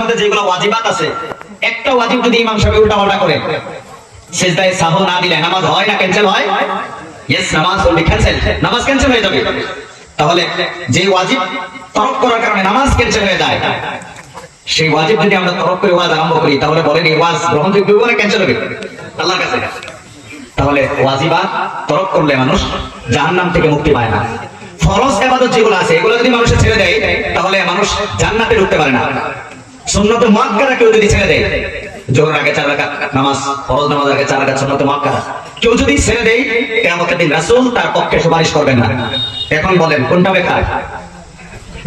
মধ্যে যেগুলো ওয়াজিবাত আছে, একটা ওয়াজিব যদি ইমাম সাহেব উল্টাপাল্টা করে, সিজদায়ে সাহু না দিলে নামাজ হয় না ক্যান্সেল হয়? ইয়েস, নামাজ উইল ক্যান্সেল, নামাজ ক্যান্সেল হয়ে যাবে। তাহলে যে ওয়াজিব তরক করার কারণে নামাজ ক্যান্সেল হয়ে যায়, সেই ওয়াজিব যদি আমরা তরক করে ওয়াজ আরম্ভ করি, তাহলে বলেন এই ওয়াজ গ্রহণযোগ্য হবে না ক্যান্সেল হবে আল্লাহর কাছে? তাহলে ওয়াজিবাত তরক করলে মানুষ জাহান্নাম থেকে মুক্তি পায় না। ফরজ ইবাদত যেগুলো আছে এগুলো যদি মানুষ ছেড়ে দেয়, তাহলে মানুষ জান্নাতে ঢুকতে পারে না। সুন্নত মুআক্কাদা কেউ যদি ছেড়ে দেয়, যোহরের আগে 4 রাকাত নামাজ, ফরজ নামাজের আগে 4 রাকাত সুন্নত মুআক্কাদা কেউ যদি ছেড়ে দেয়, কিয়ামতের দিন রাসূল তার পক্ষে সুপারিশ করবেন না। এখন বলেন কোনটা বেকার?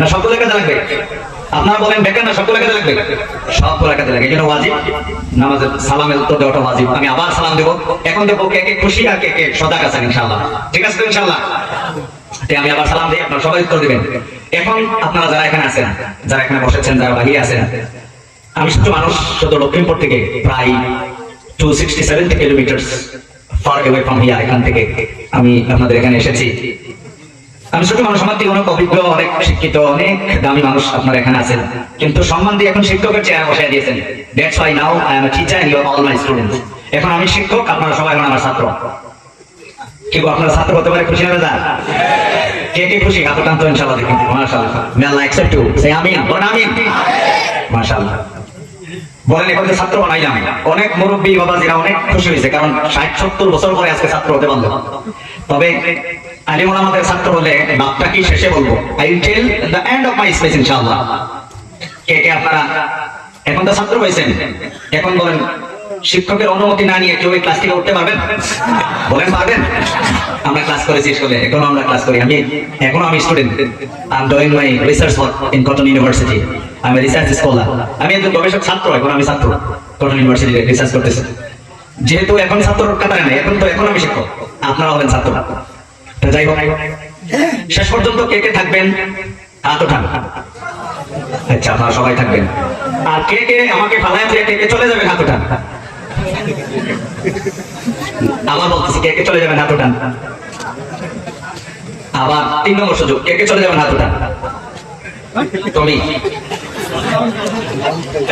না সবগুলো কাজে লাগবে? আপনারা বলেন বেকার না সবগুলো কাজে লাগবে? সবগুলো কাজে লাগে। এজন্য ওয়াজিব নামাজের সালামের উত্তর দেওয়াটা ওয়াজিব। আমি আবার সালাম দেব। এখন দেব কে কে খুশি আর কে কে সজাগ আছেন ইনশাআল্লাহ। ঠিক আছে তো ইনশাআল্লাহ? আমি আবার সালাম দিই, আপনারা সবাই উত্তর দিবেন। এখন আপনারা যারা এখানে আছেন, যারা এখানে বসেছেন, যারা বাহিরে আছেন, আমি শুধু মানুষ শুধু লক্ষ্মীপুর থেকে প্রায় 267 kilometre far away from here, এখান থেকে আমি আপনাদের এখানে এসেছি। আমি ছোট মানুষ, আমার থেকে অনেক অভিজ্ঞ, অনেক শিক্ষিত, অনেক দামি মানুষ আপনারা এখানে আছেন, কিন্তু সম্মান দিয়ে এখন শিক্ষকের চেয়ারে বসাই দিয়েছেন। That's why now I am a teacher and you are all my students. এখন আমি শিক্ষক, আপনারা সবাই এখন আমার ছাত্র। কেউ আপনারা ছাত্র হতে পারে, খুশি হবে না? কে কে খুশি? হাত টান তো ইনশাআল্লাহ দেখুন। মাশাআল্লাহ, মে আল্লাহ অ্যাকসেপ্ট ইউ। সে আমিন, বলেন আমিন। মাশাআল্লাহ। বলেন এখন যে ছাত্র বানাইলাম, অনেক মুরব্বী বাবাজিরা অনেক খুশি হয়েছে, কারণ 60-70 বছর পরে আজকে ছাত্র হতে পারলো। তবে আলিম ওলামাদের ছাত্র হলে নামটা কি শেষে বলবো, I will tell the end of my speech ইনশাআল্লাহ। কে কে আপনারা এখন তো ছাত্র হয়েছেন, এখন বলেন শিক্ষকের অনুমতি না নিয়ে কেউ এই ক্লাস থেকে উঠতে পারবেন? বলেন পারবেন? আমরা ক্লাস করেছি স্কুলে, এখনো আমরা ক্লাস করি। এখনো আমি student. I am doing my research work in cotton university. আমি রিসার্চ স্কলার, আমি একজন গবেষক ছাত্র। এখন আমি ছাত্র, কটন ইউনিভার্সিটিতে রিসার্চ করতেছি। যেহেতু এখন ছাত্রর কাতারে নাই, এখন আমি শিক্ষক, আপনারা হলেন ছাত্র। যাই হোক, শেষ পর্যন্ত কে কে থাকবেন হাত ওঠান। আচ্ছা, আপনারা সবাই থাকবেন। আর কে কে আমাকে ফালায় দিয়ে কে কে চলে যাবেন হাত ওঠান। আবার বলতেছি, কে কে চলে যাবেন হাত ওঠান। আবার 3 নম্বর সুযোগ, কে কে চলে যাবেন হাত ওঠান। তুমি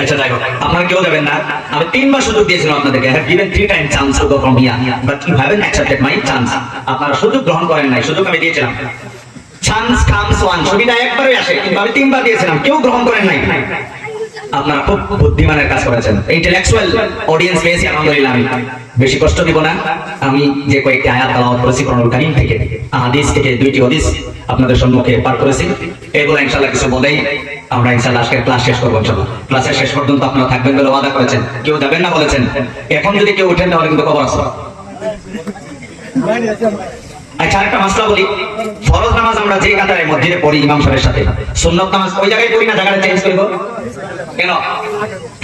আচ্ছা যাই হোক, আপনারা কেউ যাবেন না। আমি 3 বার সুযোগ দিয়েছিলাম আপনাদেরকে। I have given 3 times chance to go from here, but you haven't accepted my chance. আপনারা সুযোগ গ্রহণ করেন নাই। সুযোগ আমি দিয়েছিলাম, চান্স কামস ওয়ান, সুবিধা একবারই আসে, কিন্তু আমি 3 বার দিয়েছিলাম, কেউ গ্রহণ করেন নাই। আপনারা খুব বুদ্ধিমানের কাজ করেছেন, ইন্টেলেকচুয়াল অডিয়েন্স পেয়েছি আলহামদুলিল্লাহ। আমি বেশি কষ্ট দিব না। আমি যে কয়েকটি আয়াত তেলাওয়াত করেছি কোরআনুল কারীম থেকে, হাদিস থেকে 2টি হাদিস আপনাদের সম্মুখে পাঠ করেছি, এগুলো ইনশাআল্লাহ কিছু বলেই আমরা ইনশাআল্লাহ আজকের ক্লাস শেষ করব ইনশাআল্লাহ। ক্লাসের শেষ পর্যন্ত আপনারা থাকবেন বলে ওয়াদা করেছেন, কেউ যাবেন না বলেছেন। এখন যদি কেউ উঠেন তাহলে কিন্তু খবর আছে। আচ্ছা, আরেকটা মাসলা বলি। ফরজ নামাজ আমরা যে কাতারে মসজিদে পড়ি ইমাম সাহেবের সাথে, সুন্নাত নামাজ ওই জায়গায় পড়ি না, জায়গাটা চেঞ্জ করব কেন?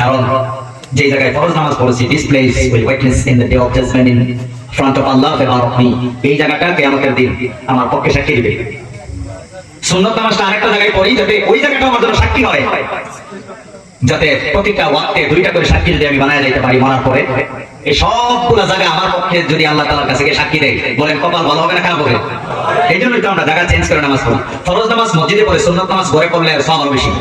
কারণ যে জায়গায় ফরজ নামাজ পড়েছি, this place will witness in the day of judgement in front of Allah for me. এই জায়গাটা কিয়ামতের দিন আমার পক্ষে সাক্ষী দিবে। সুন্নাত নামাজটা আরেকটা জায়গায় পড়ি, যাতে ওই জায়গাটা আমার জন্য সাক্ষী হয়, যাতে প্রতিটা ওয়াক্তে 2টা করে সাক্ষী যদি আমি বানায় যাইতে পারি মরার পরে। এই সবগুলা জায়গা আমার পক্ষে যদি আল্লাহ তাআলার কাছে গিয়ে সাক্ষী দেয়, বলেন কপাল ভালো হবে না খারাপ হবে? এই জন্যই তো আমরা জায়গা চেঞ্জ করে নামাজ পড়ি। ফরজ নামাজ মসজিদে পড়ে, সুন্নাত নামাজ ঘরে পড়লে সওয়াব আরো বেশি।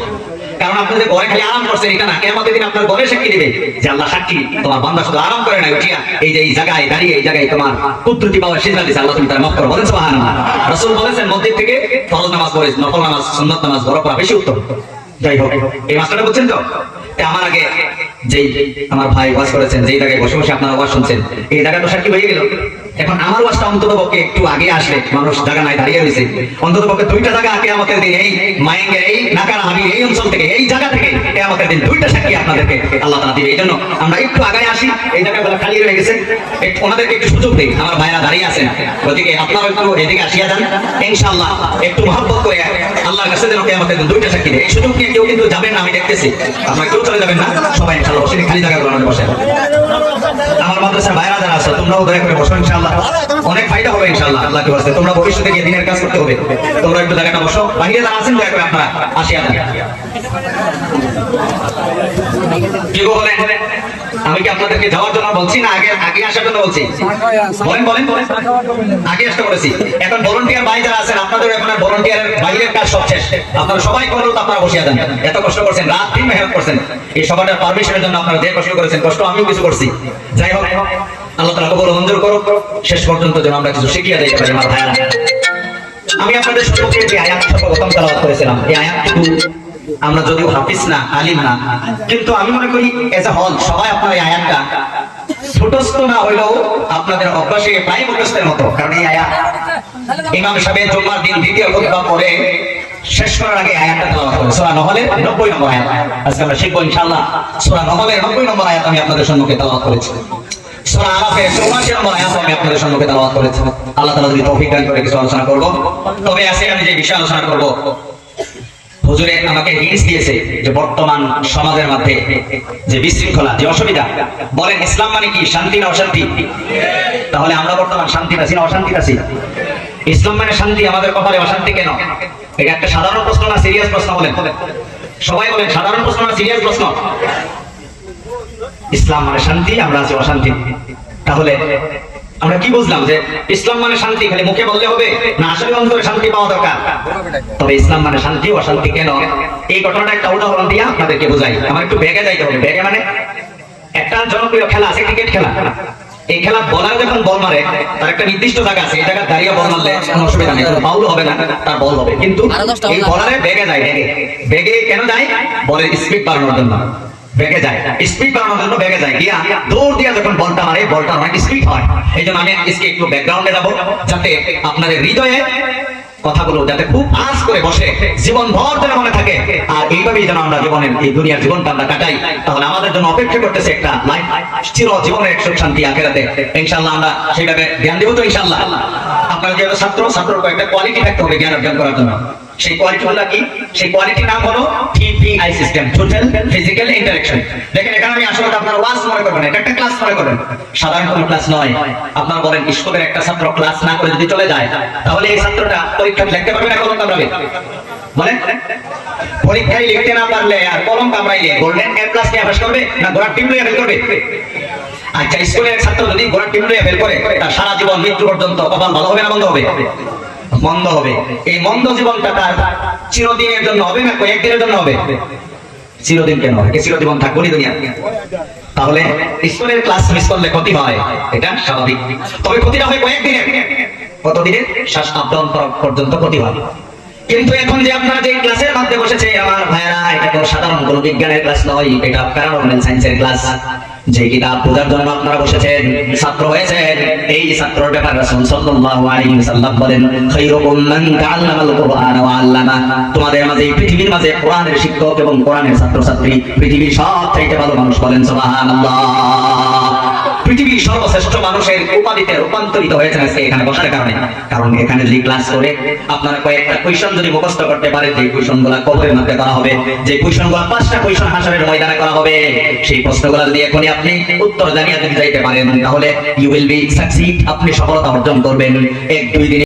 কারণ আপনি যে ঘরে খালি আরাম করছেন এটা না, কিয়ামতের দিন আপনার ঘরে সাক্ষী দিবে যে আল্লাহ সাক্ষী, তোমার বান্দা শুধু আরাম করে না, উঠিয়া এই যে এই জায়গায় দাঁড়িয়ে এই জায়গায় তোমার কুদরতি পাওয়ার সিজদা দিছে, আল্লাহ তুমি তার মাফ করো। বলেন সুবহানাল্লাহ। রাসূল বলেছেন মসজিদ থেকে ফরজ নামাজ পড়ে নফল নামাজ, সুন্নাত নামাজ ঘরে পড়া বেশি উত্তম। যাই হোক, এই মাসটা বুঝছেন তো? আমার আগে যেই আমার ভাই ওয়াজ করেছেন, যেই জায়গায় বসে বসে আপনারা ওয়াজ শুনছেন, এই জায়গা তো সাক্ষী হয়ে গেল। এখন আমার ওয়াজটা অন্তত পক্ষে একটু আগে আসলে, মানুষ জায়গা নাই দাঁড়িয়ে রয়েছে, অন্তত পক্ষে 2টা জায়গা কিয়ামতের দিন এই মায়েঙ্গের এই নাকারাহাবি এই অঞ্চল থেকে, এই জায়গা থেকে কিয়ামতের দিন 2টা সাক্ষী আপনাদেরকে আল্লাহ তাআলা দিবে। এই জন্য আমরা একটু আগায় আসি, এই জায়গাগুলো খালি রয়ে গেছে, ওনাদেরকে একটু সুযোগ দেই। আমার ভাইরা দাঁড়িয়ে আছেন, ওদিকে আপনারা একটু এদিকে আসিয়া যান ইনশাআল্লাহ। একটু মহব্বত করে আল্লাহর কাছে যেন কিয়ামতের দিন 2টা সাক্ষী দেয়। এই সুযোগ নিয়ে কেউ কিন্তু যাবেন না, আমি দেখতেছি। আপনারা কেউ চলে যাবেন না, সবাই ইনশাআল্লাহ বসে খালি জায়গাগুলো আমাদের বসে। আমার মাদ্রাসার ভাইরা যারা আছে, তোমরাও দয়া করে বসো ইনশাআল্লাহ, অনেক ফায়দা হবে ইনশাআল্লাহ। আল্লাহ কি বলছে, তোমরা ভবিষ্যতে গিয়ে দিনের কাজ করতে হবে, তোমরা একটু জায়গাটা বসো। বাইরে যারা আছেন দয়া করে আপনারা আসিয়া যান। কি বলেন? আমি কি আপনাদেরকে যাওয়ার জন্য বলছি না আগে আগে আসার জন্য বলছি? বলেন বলেন বলেন। আগে আসতে বলেছি। এখন ভলান্টিয়ার ভাই যারা আছেন আপনাদের এখন আর ভলান্টিয়ারের বাইরের কাজ সব শেষ। আপনারা সবাই করুন, আপনারা বসিয়ে দেন। এত কষ্ট করছেন, রাত দিন মেহনত করছেন, এই সভাটার পারমিশনের জন্য আপনারা যে কষ্ট করেছেন, কষ্ট আমিও কিছু করছি। যাই হোক, আল্লাহ তাআলা কবুল মঞ্জুর করুক, শেষ পর্যন্ত যেন আমরা কিছু শিখিয়ে দিতে পারি আমার ভাইরা। আমি আপনাদের সম্মুখে যে আয়াত সর্বপ্রথম তেলাওয়াত করেছিলাম, এই আয়াতটুকু আমরা যদিও হাফিজ না, আলিম না, কিন্তু আমি মনে করি এজ এ হল সবাই আপনার এই আয়াতটা ছোটস্থ না হইলেও আপনাদের অভ্যাসে প্রায় মুখস্থের মতো। কারণ এই আয়াত ইমাম সাহেব জুম্মার দিন দ্বিতীয় খুতবা পরে শেষ করার আগে আয়াতটা তেলাওয়াত করেন। সূরা নহলের 90 নম্বর আয়াত আজকে আমরা শিখবো ইনশাআল্লাহ। সূরা নহলের 90 নম্বর আয়াত আমি আপনাদের সম্মুখে তেলাওয়াত করেছি। সূরা আরাফের 84 নম্বর আয়াত আমি আপনাদের সম্মুখে তেলাওয়াত করেছি। আল্লাহ তাআলা যদি তৌফিক দান করে কিছু আলোচনা করব। তবে আজকে আমি যে বিষয় আলোচনা করব, হুজুরে আমাকে হিন্টস দিয়েছে যে বর্তমান সমাজের মধ্যে যে বিশৃঙ্খলা, যে অসুবিধা, বলেন ইসলাম মানে কি, শান্তি না অশান্তি? তাহলে আমরা বর্তমান শান্তি আছি না অশান্তি আছি? ইসলাম মানে শান্তি, আমাদের কপালে অশান্তি কেন? এটা একটা সাধারণ প্রশ্ন না সিরিয়াস প্রশ্ন? বলেন সবাই বলেন, সাধারণ প্রশ্ন না সিরিয়াস প্রশ্ন? ইসলাম মানে শান্তি, আমরা আছি অশান্তি। তাহলে আমরা কি বুঝলাম যে ইসলাম মানে শান্তি খালি মুখে বললে হবে না, আসলে অন্তরে শান্তি পাওয়া দরকার? তবে ইসলাম মানে শান্তি, অশান্তি কেন? এই ঘটনাটা একটা উদাহরণ দিয়ে আপনাদেরকে বোঝাই। আমার একটু ব্যাগে যাইতে হবে। ব্যাগে মানে একটা জনপ্রিয় খেলা আছে ক্রিকেট খেলা। এই খেলা বলার যখন বল মারে তার একটা নির্দিষ্ট জায়গা আছে, এই জায়গা দাঁড়িয়ে বল মারলে কোনো অসুবিধা নেই, কোনো ফাউল হবে না, তার বল হবে। কিন্তু এই বলারে ব্যাগে যায়। ব্যাগে কেন যায়? বলের স্পিড বাড়ানোর জন্য ব্যাগে যায়, স্পিড বাড়ানোর জন্য ব্যাগে যায়। গিয়া দৌড় দিয়া যখন বলটা মারে, বলটা অনেক স্পিড হয়। এই জন্য আমি আজকে একটু ব্যাকগ্রাউন্ডে যাবো, যাতে আপনাদের হৃদয়ে কথাগুলো যাতে খুব আঁচ করে বসে, জীবন ভর যেন মনে থাকে। আর এইভাবেই যেন আমরা জীবনের এই দুনিয়ার জীবনটা আমরা কাটাই। তাহলে আমাদের জন্য অপেক্ষা করতেছে একটা লাইফ, চির জীবনের সুখ শান্তি আখেরাতে। ইনশাআল্লাহ আমরা সেইভাবে জ্ঞান দেবো তো ইনশাআল্লাহ। আপনারা যেহেতু ছাত্রের কয়েকটা কোয়ালিটি থাকতে হবে জ্ঞান অর্জন করার জন্য। সেই কোয়ালিটি হলো কি? সেই কোয়ালিটির নাম হলো TPI system, total physical interaction. দেখেন এখানে আমি আসলে আপনারা ওয়াজ মনে করবেন, এটা একটা ক্লাস মনে করবেন, সাধারণ কোনো ক্লাস নয়। আপনারা বলেন স্কুলের একটা ছাত্র ক্লাস না করে যদি চলে যায়, তাহলে এই ছাত্রটা পরীক্ষা লিখতে পারবে না কলম কামড়াবে? বলেন পরীক্ষায় লিখতে না পারলে আর কলম কামড়াইলে গোল্ডেন এ প্লাস নিয়ে পাস করবে না গোড়ার টিম লইয়া ফেল করবে? আচ্ছা, স্কুলের ছাত্র যদি গোড়ার টিম লইয়া ফেল করে, তার সারা জীবন মৃত্যু পর্যন্ত কপাল ভালো হবে না মন্দ হবে? মন্দ হবে। এই মন্দ জীবনটা তার চিরদিনের জন্য হবে না কয়েকদিনের জন্য হবে? চিরদিন কেন? চিরজীবন থাকবো নি দুনিয়া। তাহলে স্কুলের ক্লাস মিস করলে ক্ষতি হয়, এটা স্বাভাবিক। তবে ক্ষতিটা হয় কয়েকদিনের। কতদিনের? শ্বাস আপ ডাউন পর্যন্ত ক্ষতি হয়। কিন্তু এখন যে আপনারা যে ক্লাসের মধ্যে বসেছে আমার ভাইয়েরা, এটা কোনো সাধারণ কোনো বিজ্ঞানের ক্লাস নয়, এটা প্যারানর্মাল সায়েন্সের ক্লাস। যে কিতাব বোঝার জন্য আপনারা বসেছেন, ছাত্র হয়েছেন, এই ছাত্রের ব্যাপারে রাসূল সাল্লাল্লাহু আলাইহি ওয়াসাল্লাম বলেন, খায়রুকুম মান তাআল্লামাল কুরআন ওয়া আল্লামা। তোমাদের মাঝে পৃথিবীর মাঝে কোরআনের শিক্ষক এবং কোরআনের ছাত্রছাত্রী পৃথিবীর সবচেয়ে ভালো মানুষ। বলেন সুবহানাল্লাহ। পৃথিবীর সর্বশ্রেষ্ঠ মানুষের উপাধিতে রূপান্তরিত হয়েছে আজকে এখানে বসার কারণে। কারণ এখানে যদি ক্লাস করে আপনারা কয়েকটা কোয়েশ্চন যদি মুখস্থ করতে পারেন, যে কোয়েশ্চনগুলো কবরের মধ্যে করা হবে, যে কোয়েশ্চনগুলো 5টা কোয়েশ্চন হাসরের ময়দানে করা হবে, সেই প্রশ্নগুলো যদি এখনই আপনি উত্তর জানিয়ে যদি যাইতে পারেন, তাহলে ইউ উইল বি সাকসিড, আপনি সফলতা অর্জন করবেন। 1-2 দিন